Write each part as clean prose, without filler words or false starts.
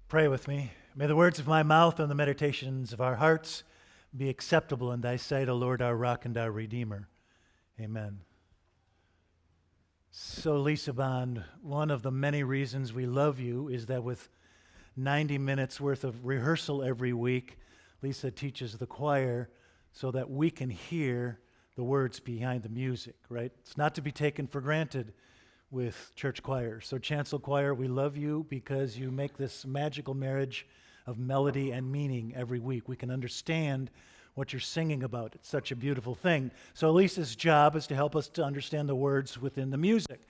Pray with me. May the words of my mouth and the meditations of our hearts be acceptable in thy sight, O Lord, our rock and our redeemer. Amen. So, Lisa Bond, one of the many reasons we love you is that with 90 minutes worth of rehearsal every week, Lisa teaches the choir so that we can hear the words behind the music, right? It's not to be taken for granted with church choirs. So Chancel Choir, we love you because you make this magical marriage of melody and meaning every week. We can understand what you're singing about. It's such a beautiful thing. So Lisa's job is to help us to understand the words within the music.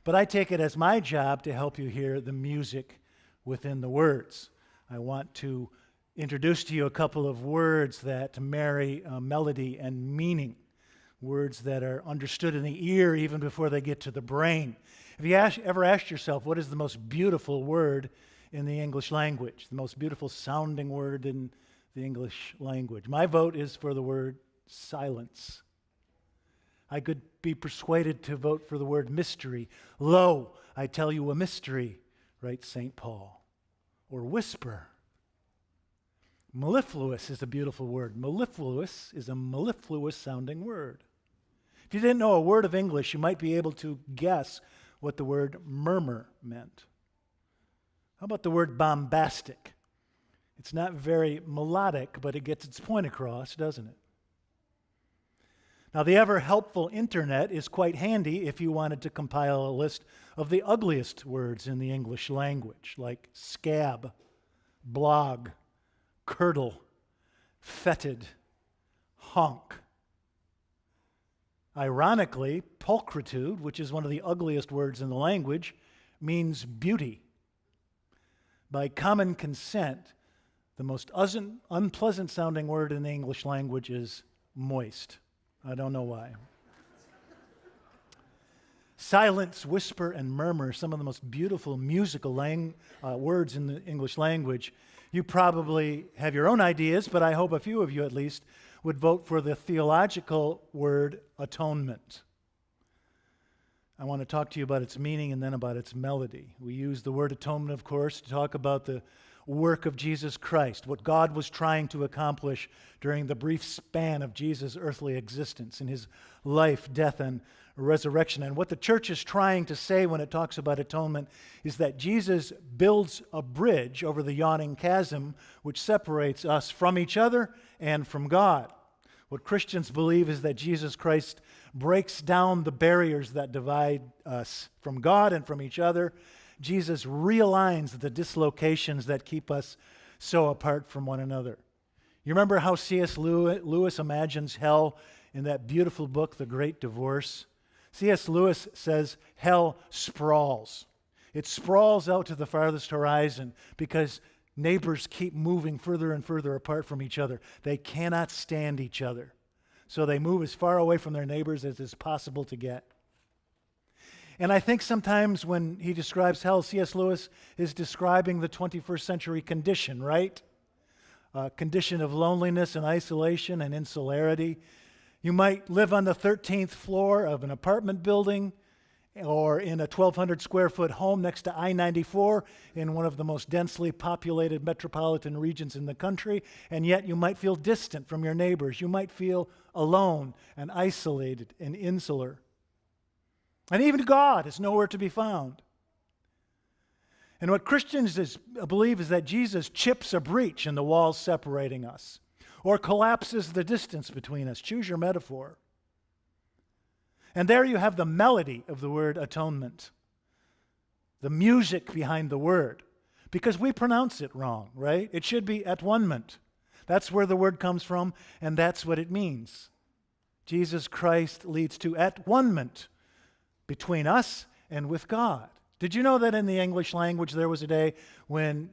But I take it as my job to help you hear the music within the words. I want to introduce to you a couple of words that marry melody and meaning. Words that are understood in the ear even before they get to the brain. Have you ever asked yourself, what is the most beautiful word in the English language? The most beautiful sounding word in the English language? My vote is for the word silence. I could be persuaded to vote for the word mystery. Lo, I tell you a mystery, writes St. Paul. Or whisper. Mellifluous is a beautiful word. Mellifluous is a mellifluous sounding word. If you didn't know a word of English, you might be able to guess what the word murmur meant. How about the word bombastic? It's not very melodic, but it gets its point across, doesn't it? Now, the ever-helpful internet is quite handy if you wanted to compile a list of the ugliest words in the English language, like scab, blog, curdle, fetid, honk. Ironically, pulchritude, which is one of the ugliest words in the language, means beauty. By common consent, the most unpleasant sounding word in the English language is moist. I don't know why. Silence, whisper, and murmur, some of the most beautiful musical words in the English language. You probably have your own ideas, but I hope a few of you at least would vote for the theological word atonement. I want to talk to you about its meaning and then about its melody. We use the word atonement, of course, to talk about the work of Jesus Christ, what God was trying to accomplish during the brief span of Jesus' earthly existence in his life, death, and resurrection. And what the church is trying to say when it talks about atonement is that Jesus builds a bridge over the yawning chasm which separates us from each other and from God. What Christians believe is that Jesus Christ breaks down the barriers that divide us from God and from each other. Jesus realigns the dislocations that keep us so apart from one another. You remember how C.S. Lewis imagines hell in that beautiful book, The Great Divorce? C.S. Lewis says hell sprawls. It sprawls out to the farthest horizon because neighbors keep moving further and further apart from each other. They cannot stand each other. So they move as far away from their neighbors as is possible to get. And I think sometimes when he describes hell, C.S. Lewis is describing the 21st century condition, right? A condition of loneliness and isolation and insularity. You might live on the 13th floor of an apartment building or in a 1,200 square foot home next to I-94 in one of the most densely populated metropolitan regions in the country, and yet you might feel distant from your neighbors. You might feel alone and isolated and insular. And even God is nowhere to be found. And what Christians believe is that Jesus chips a breach in the walls separating us, or collapses the distance between us. Choose your metaphor. And there you have the melody of the word atonement, the music behind the word, because we pronounce it wrong, right? It should be at-one-ment. That's where the word comes from, and that's what it means. Jesus Christ leads to at-one-ment between us and with God. Did you know that in the English language there was a day when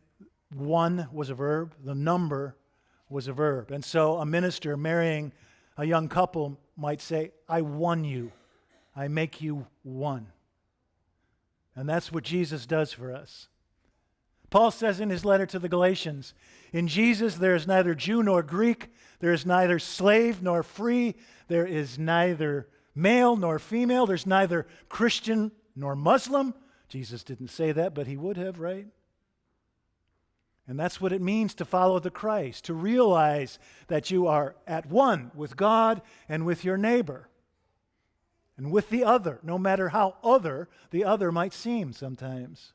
one was a verb, the number was a verb? And so a minister marrying a young couple might say, I won you. I make you one. And that's what Jesus does for us. Paul says in his letter to the Galatians, in Jesus there is neither Jew nor Greek, there is neither slave nor free, there is neither male nor female, there's neither Christian nor Muslim. Jesus didn't say that, but he would have, right? And that's what it means to follow the Christ, to realize that you are at one with God and with your neighbor and with the other, no matter how other the other might seem sometimes.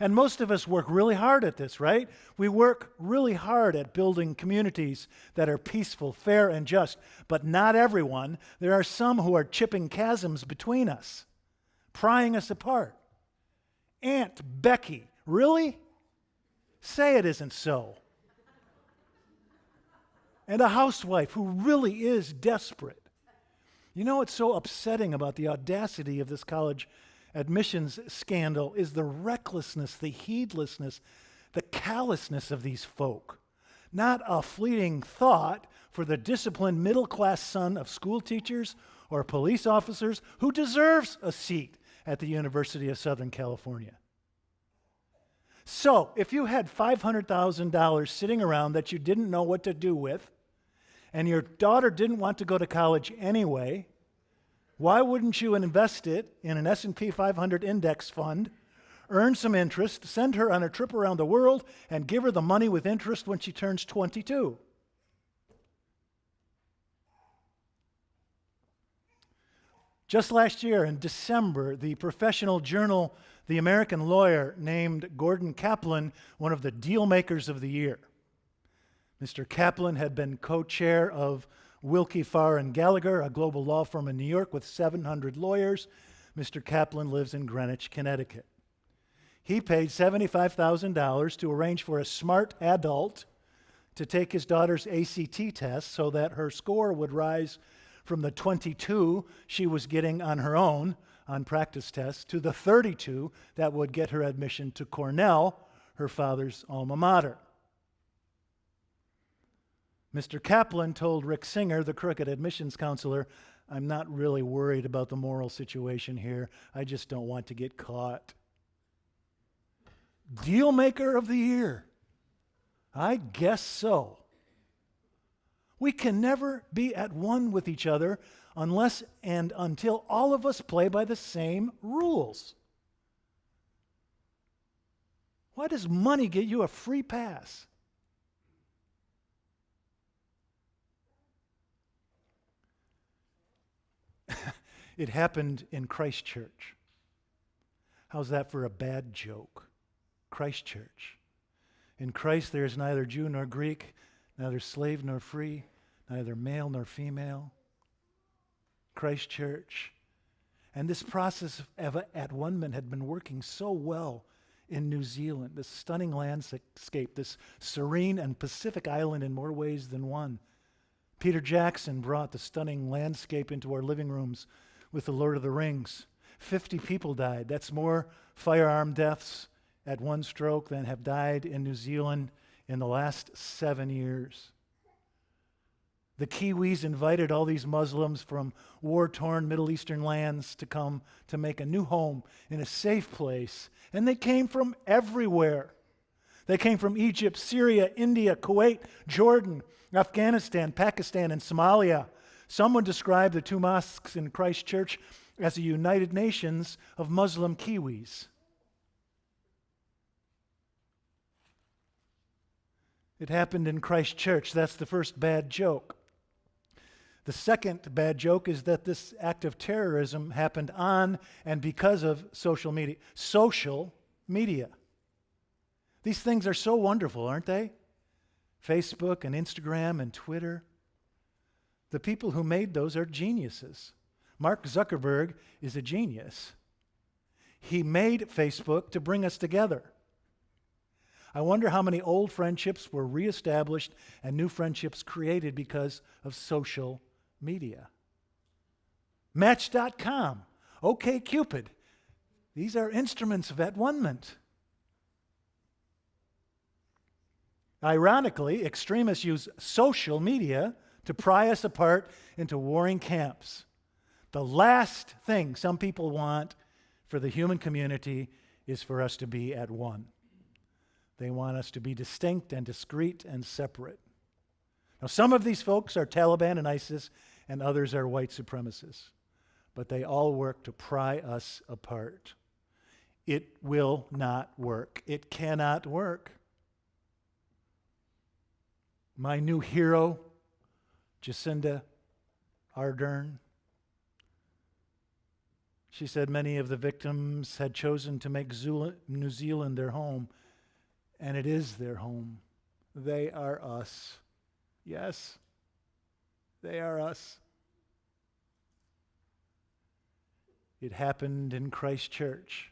And most of us work really hard at this, right? We work really hard at building communities that are peaceful, fair, and just. But not everyone. There are some who are chipping chasms between us, prying us apart. Aunt Becky, really? Say it isn't so. And a housewife who really is desperate. You know what's so upsetting about the audacity of this college admissions scandal is the recklessness, the heedlessness, the callousness of these folk. Not a fleeting thought for the disciplined middle-class son of school teachers or police officers who deserves a seat at the University of Southern California. So, if you had $500,000 sitting around that you didn't know what to do with, and your daughter didn't want to go to college anyway, why wouldn't you invest it in an S&P 500 index fund, earn some interest, send her on a trip around the world, and give her the money with interest when she turns 22? Just last year in December, the professional journal The American Lawyer named Gordon Kaplan one of the deal makers of the year. Mr. Kaplan had been co-chair of Wilkie, Farr & Gallagher, a global law firm in New York with 700 lawyers. Mr. Kaplan lives in Greenwich, Connecticut. He paid $75,000 to arrange for a smart adult to take his daughter's ACT test so that her score would rise from the 22 she was getting on her own on practice tests to the 32 that would get her admission to Cornell, her father's alma mater. Mr. Kaplan told Rick Singer, the crooked admissions counselor, "I'm not really worried about the moral situation here. I just don't want to get caught." Deal maker of the year. I guess so. We can never be at one with each other unless and until all of us play by the same rules. Why does money get you a free pass? It happened in Christ Church. How's that for a bad joke? Christ Church. In Christ there is neither Jew nor Greek, neither slave nor free, neither male nor female. Christ Church. And this process of at-one-ment had been working so well in New Zealand, this stunning landscape, this serene and Pacific island in more ways than one. Peter Jackson brought the stunning landscape into our living rooms with The Lord of the Rings. 50 people died. That's more firearm deaths at one stroke than have died in New Zealand in the last 7 years. The Kiwis invited all these Muslims from war-torn Middle Eastern lands to come to make a new home in a safe place. And they came from everywhere. They came from Egypt, Syria, India, Kuwait, Jordan, Afghanistan, Pakistan, and Somalia. Someone described the two mosques in Christ Church as a United Nations of Muslim Kiwis. It happened in Christ Church. That's the first bad joke. The second bad joke is that this act of terrorism happened on and because of social media. Social media. These things are so wonderful, aren't they? Facebook and Instagram and Twitter. The people who made those are geniuses. Mark Zuckerberg is a genius. He made Facebook to bring us together. I wonder how many old friendships were reestablished and new friendships created because of social media. Match.com, OkCupid. These are instruments of at-one-ment. Ironically, extremists use social media to pry us apart into warring camps. The last thing some people want for the human community is for us to be at one. They want us to be distinct and discrete and separate. Now, some of these folks are Taliban and ISIS, and others are white supremacists. But they all work to pry us apart. It will not work. It cannot work. My new hero, Jacinda Ardern. She said many of the victims had chosen to make New Zealand their home, and it is their home. They are us. Yes, they are us. It happened in Christchurch.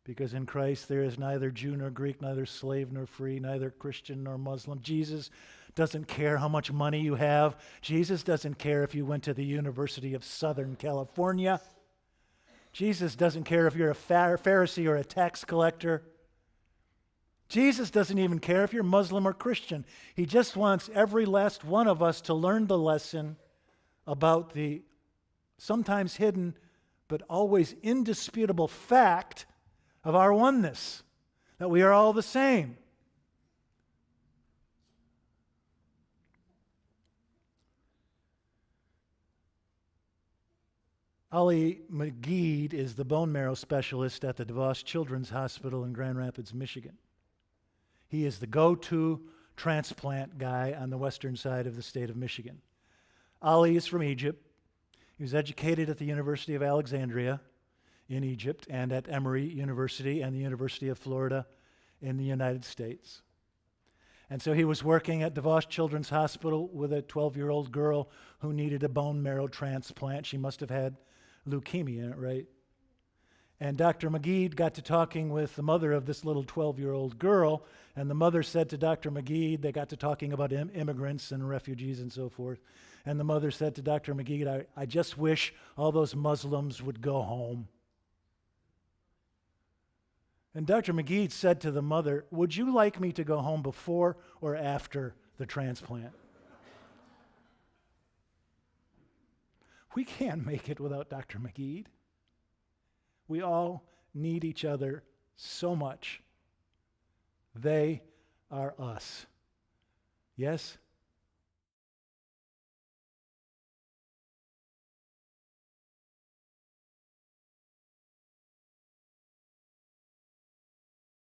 Because in Christ there is neither Jew nor Greek, neither slave nor free, neither Christian nor Muslim. Jesus doesn't care how much money you have. Jesus doesn't care if you went to the University of Southern California. Jesus doesn't care if you're a Pharisee or a tax collector. Jesus doesn't even care if you're Muslim or Christian. He just wants every last one of us to learn the lesson about the sometimes hidden but always indisputable fact of our oneness, that we are all the same. Ali McGee is the bone marrow specialist at the DeVos Children's Hospital in Grand Rapids, Michigan. He is the go-to transplant guy on the western side of the state of Michigan. Ali is from Egypt. He was educated at the University of Alexandria in Egypt and at Emory University and the University of Florida in the United States. And so he was working at DeVos Children's Hospital with a 12-year-old girl who needed a bone marrow transplant. She must have had leukemia, right? And Dr. McGee got to talking with the mother of this little 12-year-old girl, and the mother said to Dr. McGee, they got to talking about immigrants and refugees and so forth, and the mother said to Dr. McGee, I just wish all those Muslims would go home. And Dr. McGee said to the mother, would you like me to go home before or after the transplant? We can't make it without Dr. McGee. We all need each other so much. They are us. Yes?